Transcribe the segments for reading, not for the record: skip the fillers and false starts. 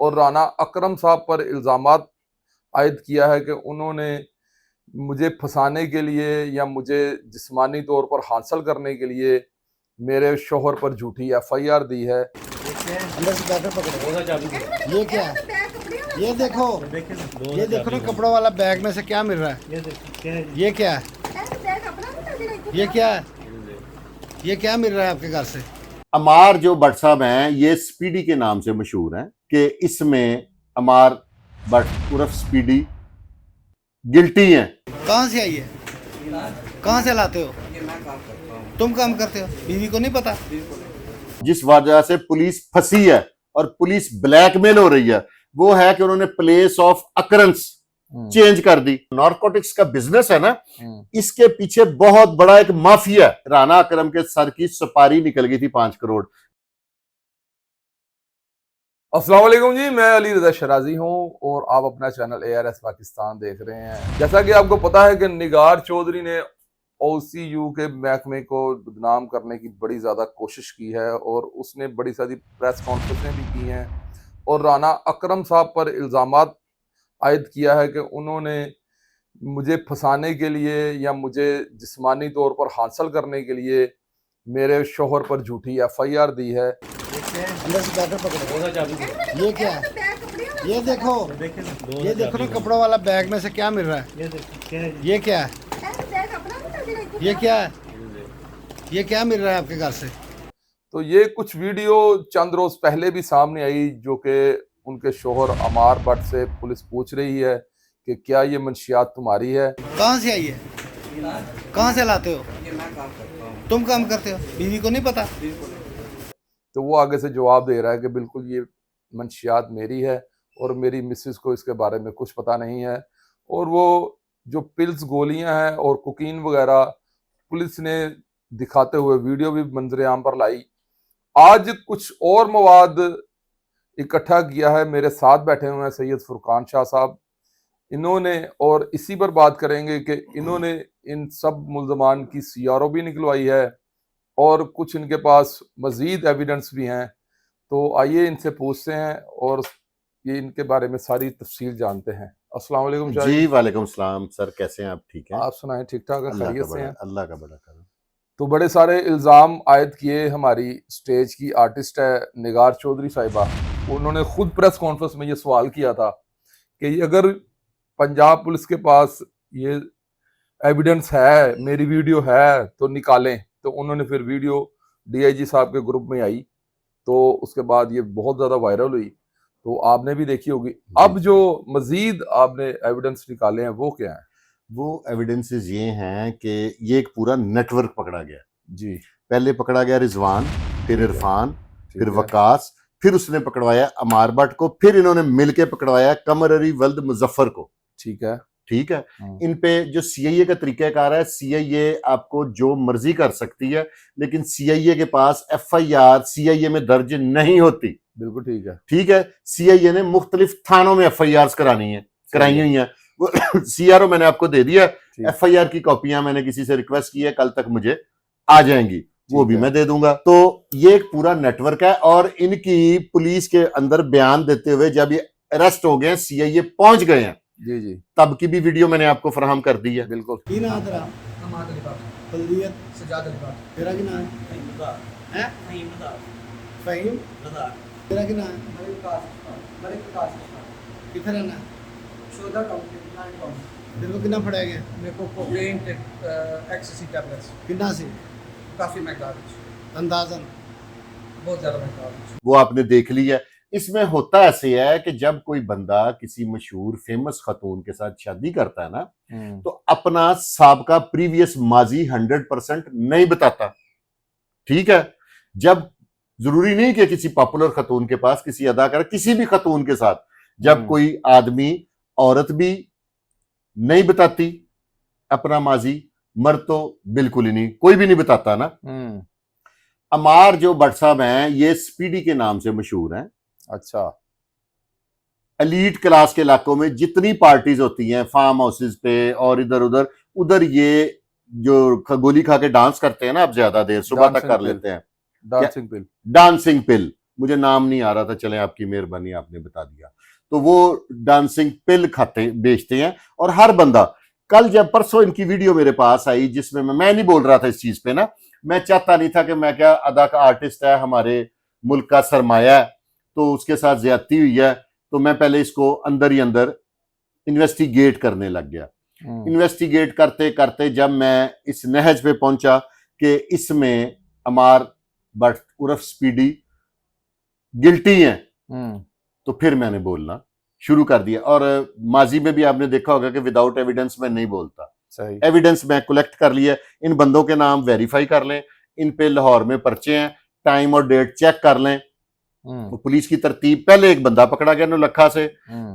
और राना अकरम साहब पर इल्ज़ामात आयद किया है कि उन्होंने मुझे फंसाने के लिए या मुझे जिस्मानी तौर पर हासिल करने के लिए मेरे शोहर पर झूठी एफआईआर दी है। अंदर से बैग पकड़ो। ये क्या है? ये देखो ना, कपड़ों वाला बैग में से क्या मिल रहा है? ये क्या है? ये क्या है? ये क्या मिल रहा है आपके घर से? अमार जो भट्ट साहब हैं, ये स्पीडी के नाम से मशहूर हैं कि इसमें अमार भट्ट उर्फ स्पीडी गिल्टी हैं। कहाँ से आई है? कहाँ से लाते हो? तुम काम करते हो, बीवी को नहीं पता? जिस वजह से पुलिस फंसी है और पुलिस ब्लैकमेल हो रही है वो है कि उन्होंने प्लेस ऑफ अकरेंस चेंज कर दी। नारकोटिक्स का बिजनेस है ना, इसके पीछे बहुत बड़ा एक माफिया है। राना अकरम के सर की सुपारी निकल गई थी 5 करोड़। अस्सलाम वालेकुम जी, मैं अली रजा शराजी हूं और आप अपना चैनल ARS पाकिस्तान देख रहे हैं। जैसा कि आपको पता है कि निगार चौधरी ने OCU के महकमे को बदनाम करने की बड़ी ज़्यादा कोशिश की है और उसने बड़ी सारी प्रेस कॉन्फ्रेंसें भी की हैं और राना अकरम साहब पर इल्ज़ामात आयद किया है कि उन्होंने मुझे फंसाने के लिए या मुझे जिस्मानी तौर पर हासिल करने के लिए मेरे शोहर पर झूठी एफआईआर दी है। अंदर से बैग पकड़ो। ये क्या है? ये देखो ना, कपड़ों वाला बैग में से क्या मिल रहा है? ये क्या है? ये क्या है? ये क्या मिल रहा है आपके घर से? तो ये कुछ वीडियो चंद रोज पहले भी सामने आई जो कि उनके शोहर अमार भट्ट से पुलिस पूछ रही है कि क्या ये मंशियात तुम्हारी है। कहाँ से आई है? कहाँ से लाते हो? तुम काम करते हो, बीवी को नहीं पता? तो वो आगे से जवाब दे रहा है कि बिल्कुल ये मंशियात मेरी है और मेरी मिसेस को इसके बारे में कुछ पता नहीं है। और वो जो पिल्स गोलियां हैं और कोकीन वगैरह पुलिस ने दिखाते हुए वीडियो भी मंजर आम पर लाई। आज कुछ और मवाद इकट्ठा किया है। मेरे साथ बैठे हुए हैं सैयद फुरकान शाह साहब, इन्होंने और इसी पर बात करेंगे कि इन्होंने इन सब मुल्ज़मान की CRO भी निकलवाई है और कुछ इनके पास मज़ीद एविडेंस भी हैं। तो आइए इनसे पूछते हैं और ये इनके बारे में सारी तफसील जानते हैं। अस्सलाम वालेकुम शाह जी वालेकुम सलाम सर, कैसे हैं आप? ठीक हैं? आप सुनाएं, ठीक ठाक है, खैरियत से हैं? अल्लाह का बड़ा करम। तो बड़े सारे इल्ज़ाम आयद किए हमारी स्टेज की आर्टिस्ट है निगार चौधरी साहिबा। उन्होंने खुद प्रेस कॉन्फ्रेंस में ये सवाल किया था कि अगर पंजाब पुलिस के पास ये एविडेंस है, मेरी वीडियो है तो निकालें। तो उन्होंने फिर वीडियो DIG साहब के ग्रुप में आई तो उसके बाद ये बहुत ज़्यादा वायरल हुई, तो आपने भी देखी होगी। अब जो मजीद आपने एविडेंस निकाले हैं वो क्या है? वो एविडेंसेस ये हैं कि ये एक पूरा नेटवर्क पकड़ा गया जी। पहले पकड़ा गया रिजवान, फिर इरफान, फिर है। वकास, फिर उसने पकड़वाया अमार भट्ट को, फिर इन्होंने मिलके पकड़वाया कमर अली वल्द मुजफ्फर को। ठीक है। ठीक है, इन पे जो CIA का तरीकाकार है, CIA आपको जो मर्जी कर सकती है, लेकिन CIA के पास FIR CIA में दर्ज नहीं होती। बिल्कुल ठीक है। ठीक है, CIA ने मुख्तलिफ थानों में FIRs कराई हुई हैं। वो CRO मैंने आपको दे दिया, FIR की कॉपियां मैंने किसी से रिक्वेस्ट की है, कल तक मुझे आ जाएंगी, वो भी मैं दे दूंगा। तो ये एक पूरा नेटवर्क है और इनकी पुलिस के अंदर बयान देते हुए जब ये अरेस्ट हो गए, CIA पहुंच गए हैं, जी जी, तब की भी वीडियो मैंने आपको फराहम कर दी है। बिल्कुल। तेरा की नाम है? फहीम। तेरा की नाम है? किथे रहना है? तेरे को कितना फड़ा गया? मेरे को कोकेन एक्ससी टैबलेट्स कितना से? काफी महंगा अंदाजन बहुत ज्यादा महंगा। वो आपने देख लिया है। इसमें होता ऐसे है कि जब कोई बंदा किसी मशहूर फेमस खतून के साथ शादी करता है ना, तो अपना साबका प्रीवियस माजी 100% नहीं बताता। ठीक है, जब जरूरी नहीं कि किसी पॉपुलर खतून के पास, किसी अदाकार, किसी भी खतून के साथ जब कोई आदमी, औरत भी नहीं बताती अपना माजी, मर्द तो बिल्कुल ही नहीं, कोई भी नहीं बताता ना। अमार जो भट्ट साहब हैं, ये स्पीडी के नाम से मशहूर हैं। अच्छा। एलीट क्लास के इलाकों में जितनी पार्टीज होती हैं, फार्म हाउसेस पे और इधर उधर, उधर ये जो गोली खा के डांस करते हैं ना, अब ज्यादा देर सुबह तक कर लेते हैं, डांसिंग पिल। डांसिंग पिल, मुझे नाम नहीं आ रहा था, चलें आपकी मेहरबानी आपने बता दिया। तो वो डांसिंग पिल खाते बेचते हैं। और हर बंदा, कल जब परसों इनकी वीडियो मेरे पास आई जिसमें मैं नहीं बोल रहा था इस चीज पे ना, मैं चाहता नहीं था कि मैं क्या, अदा का आर्टिस्ट है, हमारे मुल्क का सरमाया है, तो उसके साथ ज्यादती हुई है, तो मैं पहले इसको अंदर ही अंदर इन्वेस्टिगेट करने लग गया। इन्वेस्टिगेट करते करते जब मैं इस नहज पे पहुंचा कि इसमें अमार भट्ट उर्फ स्पीडी गिल्टी हैं, तो फिर मैंने बोलना शुरू कर दिया। और माजी में भी आपने देखा होगा कि विदाउट एविडेंस मैं नहीं बोलता, सही। एविडेंस मैं कलेक्ट कर लिया। इन बंदों के नाम वेरीफाई कर लें, इन पे लाहौर में पर्चे हैं, टाइम और डेट चेक कर लें। तो पुलिस की तरतीब, पहले एक बंदा पकड़ा गया नौलखा से,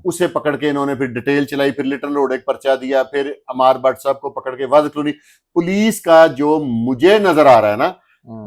उसे पकड़ के इन्होंने फिर डिटेल चलाई, फिर लिटन रोड एक पर्चा दिया, फिर अमार भट्ट साहब को पकड़ के वाद कलोनी। पुलिस का जो मुझे नजर आ रहा है ना,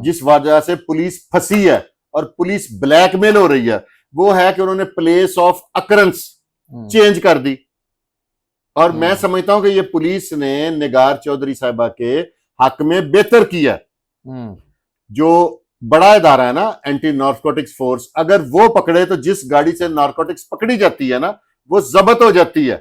जिस वजह से पुलिस फंसी है और पुलिस ब्लैकमेल हो रही है, वो है कि उन्होंने प्लेस ऑफ अकरेंस चेंज कर दी। और मैं समझता हूं कि ये पुलिस ने निगार चौधरी साहिबा के हक में बेहतर किया। जो बड़ा इदारा है ना, एंटी नार्कोटिक्स फोर्स, अगर वो पकड़े तो जिस गाड़ी से नार्कोटिक्स पकड़ी जाती है ना, वो जब्त हो जाती है,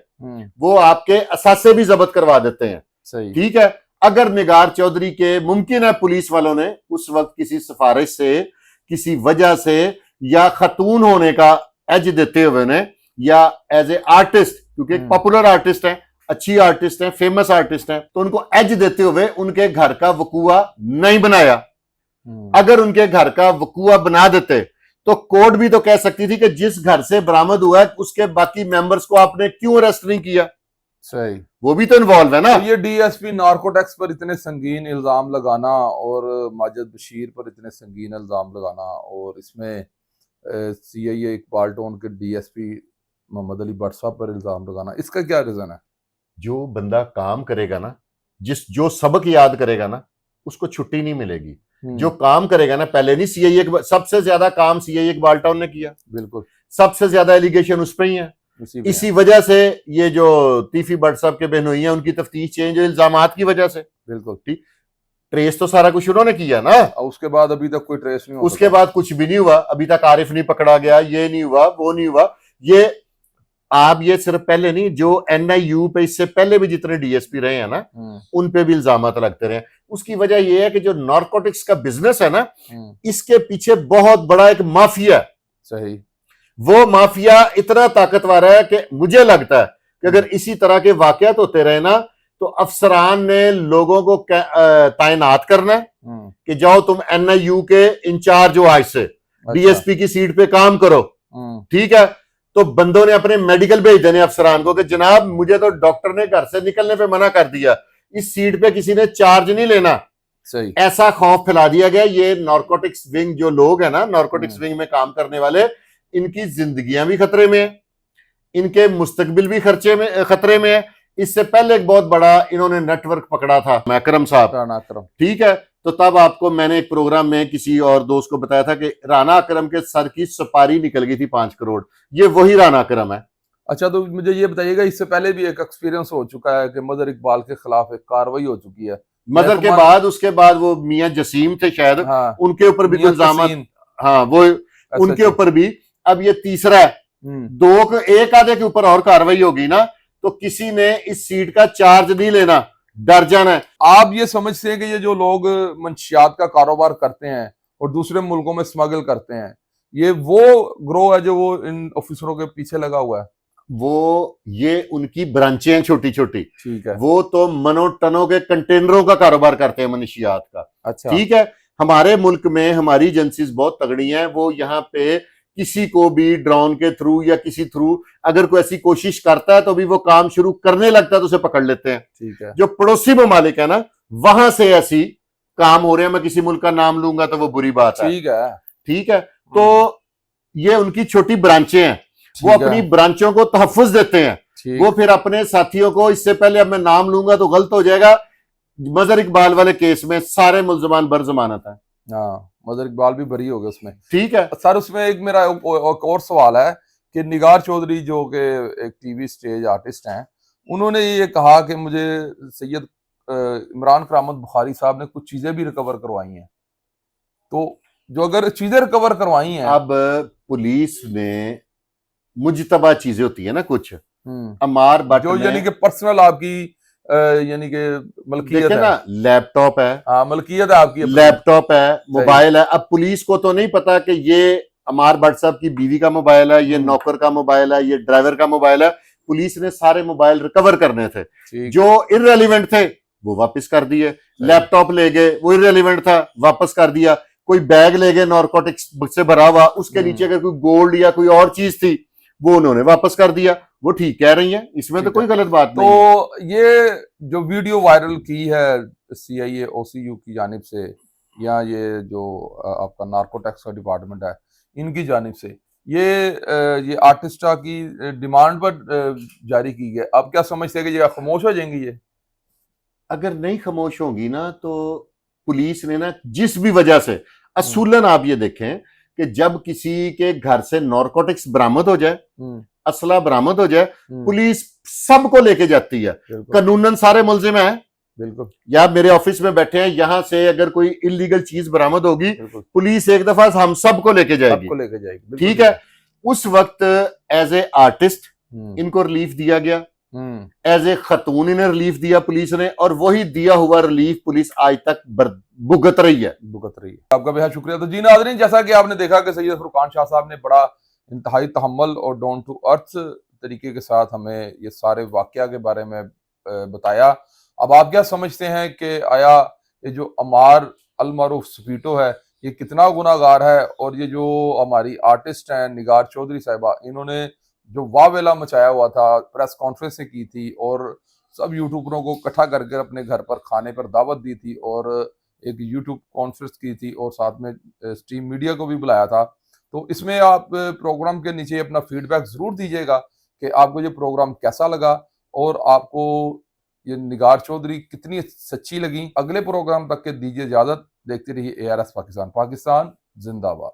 वो आपके असासे भी जब्त करवा देते हैं। सही। ठीक है। अगर निगार चौधरी के, मुमकिन है पुलिस वालों ने उस वक्त किसी सिफारिश से, किसी वजह से, या खतून होने का एज देते हुए ने, या एज ए आर्टिस्ट, क्योंकि एक पॉपुलर आर्टिस्ट है, अच्छी आर्टिस्ट है, फेमस आर्टिस्ट है, तो उनको एज देते हुए उनके घर का वकूआ नहीं बनाया। अगर उनके घर का वकूआ बना देते तो कोर्ट भी तो कह सकती थी कि जिस घर से बरामद हुआ है उसके बाकी मेंबर्स को आपने क्यों अरेस्ट नहीं किया। सही। वो भी तो इन्वॉल्व है ना। तो ये डीएसपी नार्कोटिक्स पर इतने संगीन इल्जाम लगाना और माजिद बशीर पर इतने संगीन इल्जाम लगाना, और इसमें सीआईए इकबाल टोन के डीएसपी मोहम्मद अली भट्ट साहब पर इल्जाम लगाना, इसका क्या रीजन है? जो बंदा काम करेगा ना, जो सबक याद करेगा ना, उसको छुट्टी नहीं मिलेगी। जो काम करेगा ना, पहले नहीं सीआईए, सबसे ज्यादा काम सीआईए इकबाल टाउन ने किया, बिल्कुल सबसे ज्यादा एलिगेशन उस पर ही है। इसी वजह से ये जो तीफी भट्ट साहब के बहनोई है, उनकी तफ्तीश चेंज हुई इल्जामात की वजह से। बिल्कुल ठीक। ट्रेस तो सारा कुछ उन्होंने किया ना, उसके बाद अभी तक कोई ट्रेस नहीं हुआ। उसके बाद कुछ भी नहीं हुआ, अभी तक आरिफ नहीं पकड़ा गया, ये नहीं हुआ, वो नहीं हुआ। ये आप ये सिर्फ पहले नहीं, जो एनआईयू पे इससे पहले भी जितने डीएसपी रहे हैं ना, उन पे भी इल्जामात लगते रहे। उसकी वजह यह है कि जो नार्कोटिक्स का बिजनेस है ना, इसके पीछे बहुत बड़ा एक माफिया है। सही। वो माफिया इतना ताकतवर है कि मुझे लगता है कि अगर इसी तरह के वाकयात होते रहे ना, तो अफसरान ने लोगों को तैनात करना है कि जाओ तुम एनआईयू के इंचार्ज हो, आज से डीएसपी की सीट पे काम करो। ठीक है। तो बंदों ने अपने मेडिकल भेज देने अफसरान को कि जनाब मुझे तो डॉक्टर ने घर से निकलने पे मना कर दिया, इस सीट पे किसी ने चार्ज नहीं लेना। सही। ऐसा खौफ फैला दिया गया। ये नार्कोटिक्स विंग जो लोग हैं ना, नार्कोटिक्स विंग में काम करने वाले, इनकी जिंदगियां भी खतरे में है, इनके मुस्तकबिल भी खतरे में है। इससे पहले एक बहुत बड़ा इन्होंने नेटवर्क पकड़ा था, अकरम साहब, राना अकरम। ठीक है। तो तब आपको मैंने एक प्रोग्राम में किसी और दोस्त को बताया था कि राना अकरम के सर की सुपारी निकल गई थी 5 करोड़। ये वही राना अकरम है। अच्छा, तो मुझे ये बताइएगा, इससे पहले भी एक एक्सपीरियंस हो चुका है कि मदर इकबाल के खिलाफ एक कार्रवाई हो चुकी है मदर के बाद, उसके बाद वो मियां जसीम थे शायद, हाँ, उनके ऊपर भी इल्जाम, हाँ वो उनके ऊपर भी। अब ये तीसरा है, एक आधे के ऊपर और कार्रवाई होगी ना, तो किसी ने इस सीट का चार्ज नहीं लेना, डर जाना है। आप ये समझते हैं कि ये जो लोग मंशियात का कारोबार करते हैं और दूसरे मुल्कों में स्मगल करते हैं, ये वो ग्रोह है जो वो इन ऑफिसरों के पीछे लगा हुआ है? वो ये उनकी ब्रांचें हैं छोटी छोटी। ठीक है। वो तो मनो टनों के कंटेनरों का कारोबार करते हैं, मंशियात का। अच्छा। ठीक है। हमारे मुल्क में हमारी एजेंसीज बहुत तगड़ी हैं, वो यहाँ पे किसी को भी ड्रोन के थ्रू या किसी थ्रू अगर कोई ऐसी कोशिश करता है तो भी वो काम शुरू करने लगता है तो उसे पकड़ लेते हैं। ठीक है। जो पड़ोसी ममालिक है ना, वहां से ऐसी काम हो रहे हैं। मैं किसी मुल्क का नाम लूंगा तो वो बुरी बात है। ठीक है। ठीक है। तो ये उनकी छोटी ब्रांचें हैं, वो अपनी ब्रांचों को तहफ्फुज देते हैं। वो फिर अपने साथियों को, इससे पहले अब मैं नाम लूंगा तो गलत हो जाएगा, मजहर इकबाल वाले केस में सारे मुल्जमान बर जमानत है। हाँ, मजहर इकबाल भी बरी हो गए उसमें। ठीक है सर, उसमें एक मेरा एक और सवाल है कि निगार चौधरी जो कि एक टीवी स्टेज आर्टिस्ट हैं, उन्होंने ये कहा कि मुझे सैयद इमरान करामत बुखारी साहब ने कुछ चीजें भी रिकवर करवाई हैं, तो जो अगर चीजें रिकवर करवाई हैं। अब पुलिस ने मुजतबा चीजें होती है ना कुछ, अमार भट्ट जो ने, यानी कि पर्सनल आपकी यानी कि मलकियत देखे है ना, लैपटॉप है, हाँ मलकियत है आपकी अपनी। लैपटॉप है, मोबाइल है। अब पुलिस को तो नहीं पता कि ये अमार भट्ट साहब की बीवी का मोबाइल है, ये नौकर का मोबाइल है, ये ड्राइवर का मोबाइल है। पुलिस ने सारे मोबाइल रिकवर करने थे, जो इररेलेवेंट थे वो वापस कर दिए। लैपटॉप ले गए, वो इररेलेवेंट था, वापस कर दिया। कोई बैग ले गए नारकोटिक्स से भरा हुआ, उसके नीचे अगर कोई गोल्ड या कोई और चीज थी वो उन्होंने वापस कर दिया। वो ठीक कह रही हैं, इसमें तो कोई गलत बात नहीं है। तो ये जो वीडियो वायरल की है CIA OCU की जानिब से, या ये जो आपका नार्कोटिक्स का डिपार्टमेंट है इनकी जानिब से, ये आर्टिस्टा की डिमांड पर जारी की गई। आप क्या समझते हैं कि ये खामोश हो जाएंगी? ये अगर नहीं खामोश होंगी ना, तो पुलिस ने ना जिस भी वजह से, असूलन आप ये देखें कि जब किसी के घर से नारकोटिक्स बरामद हो जाए, असला बरामद हो जाए, पुलिस सबको लेके जाती है। कानूनन सारे मुलजिम हैं, बिल्कुल। या मेरे ऑफिस में बैठे हैं, यहां से अगर कोई इलीगल चीज बरामद होगी, पुलिस एक दफा हम सबको लेके जाएगी। ठीक है। उस वक्त एज ए आर्टिस्ट इनको रिलीफ दिया गया, एज ए खतून इन्हें रिलीफ दिया पुलिस ने, और वही दिया हुआ रिलीफ पुलिस आज तक भुगत रही है। आपका बेहद शुक्रिया। तो जी नाज़रीन, जैसा कि आपने देखा कि सैयद फुरकान शाह साहब ने बड़ा इंतहाई तहम्मुल और डाउन टू अर्थ तरीके के साथ हमें ये सारे वाकया के बारे में बताया। अब आप क्या समझते हैं कि आया ये जो अमार अल-मारूफ स्पीटो है ये कितना गुनाहगार है, और ये जो हमारी आर्टिस्ट हैं निगार चौधरी साहिबा, इन्होंने जो वावेला मचाया हुआ था, प्रेस कॉन्फ्रेंसें की थी और सब यूट्यूबरों को इकट्ठा करके अपने घर पर खाने पर दावत दी थी, और एक यूट्यूब कॉन्फ्रेंस की थी, और साथ में स्ट्रीम मीडिया को भी बुलाया था। तो इसमें आप प्रोग्राम के नीचे अपना फीडबैक ज़रूर दीजिएगा कि आपको ये प्रोग्राम कैसा लगा, और आपको ये निगार चौधरी कितनी सच्ची लगी। अगले प्रोग्राम तक के दीजिए इजाज़त। देखते रहिए ARS पाकिस्तान। पाकिस्तान जिंदाबाद।